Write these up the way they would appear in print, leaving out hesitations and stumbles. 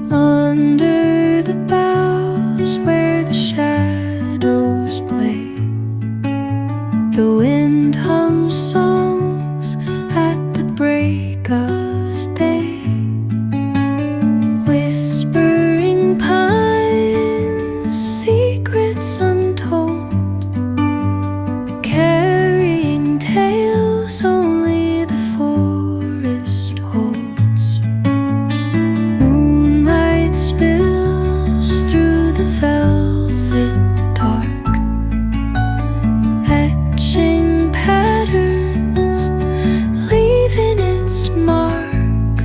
Under the boughs where the shadows play, the wind hums songs at the break of day. Whispering pines, secrets untold, carrying tales only the forest holds. Moonlight spills through the velvet dark, etching patterns, leaving its mark.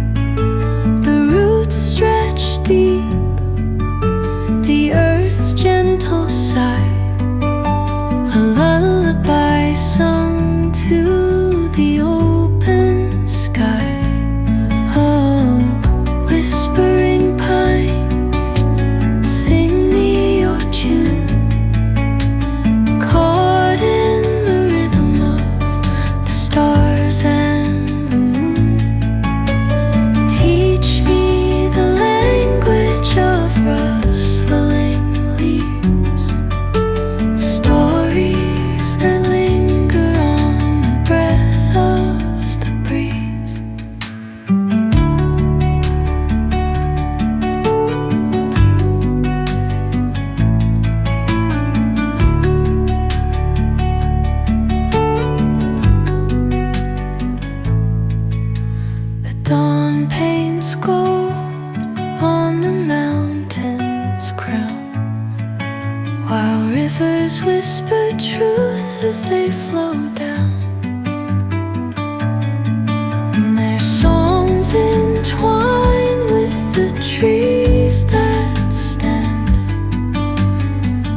The roots stretch deep, the earth's gentle sigh, a lullaby sung to the open sky. Oh, whispering pines, sing me your tune, caught in the rhythm of the stars and the moon. Teach me the language of rustling leaves, stories that linger on the breath of the breeze. The dawn paints gold on the mountain's crown, while rivers whisper truth as they flow down. And their songs entwine with the trees that stand,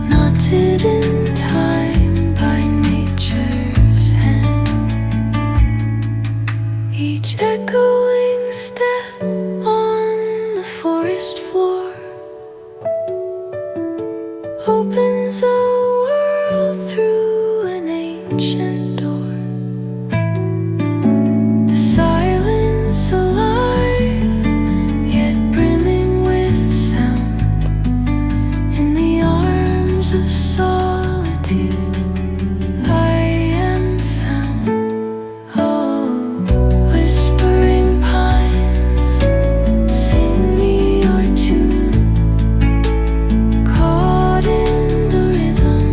knotted in time by nature's hand. Each echoing step on the forest floor opens a world through an ancient door. The silence alive, yet brimming with sound. In the arms of solitude, I am found. Oh, whispering pines, sing me your tune, caught in the rhythm,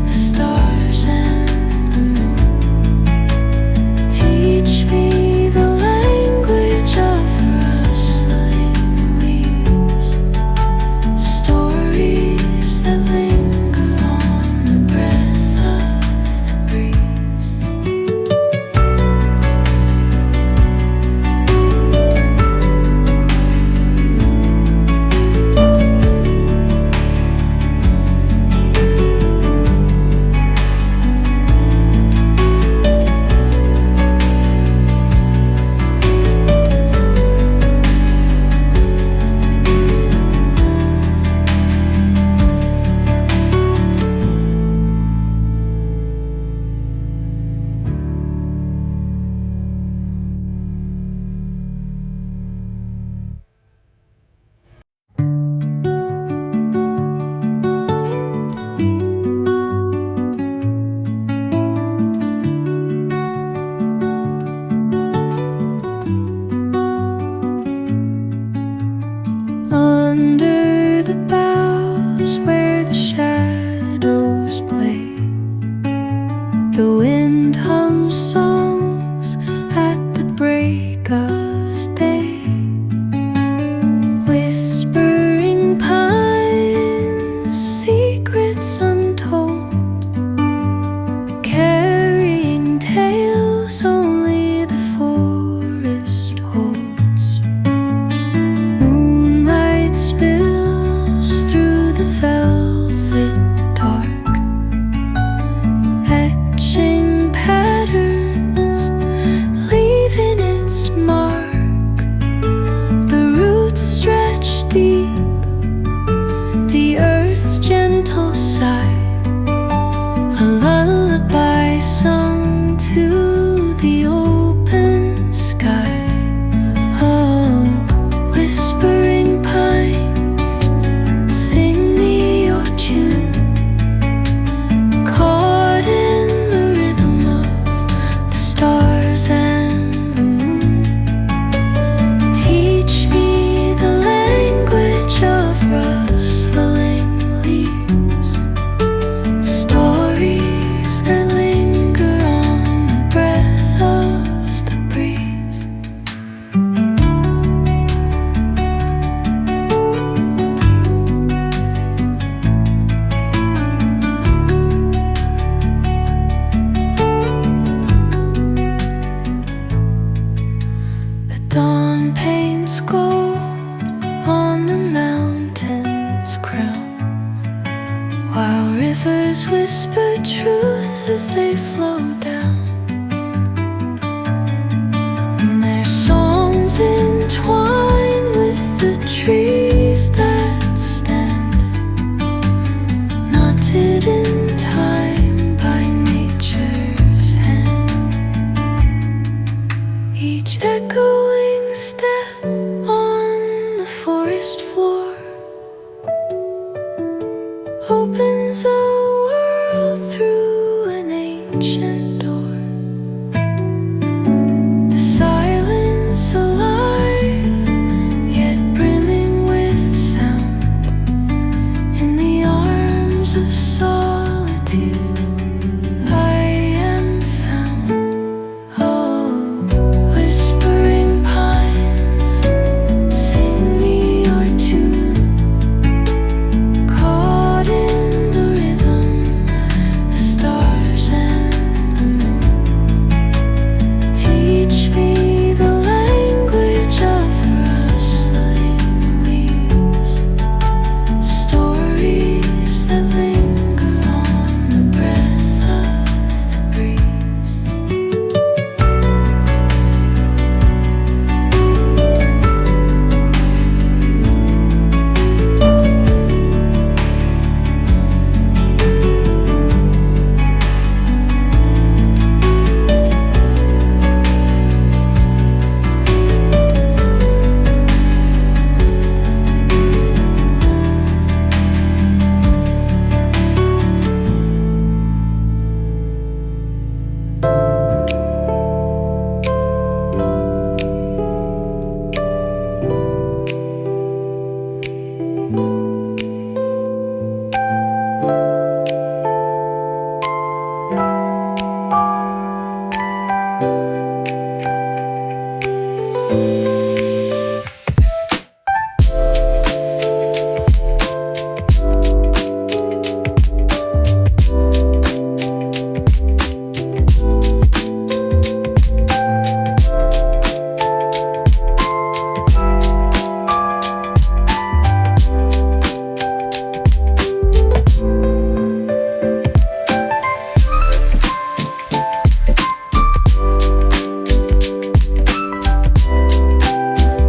the stars and the moon. paths as they flow down, and their songs entwine with the trees that stand, knotted in time by nature's hand. Each echoing step on the forest floor opens a world through an ancient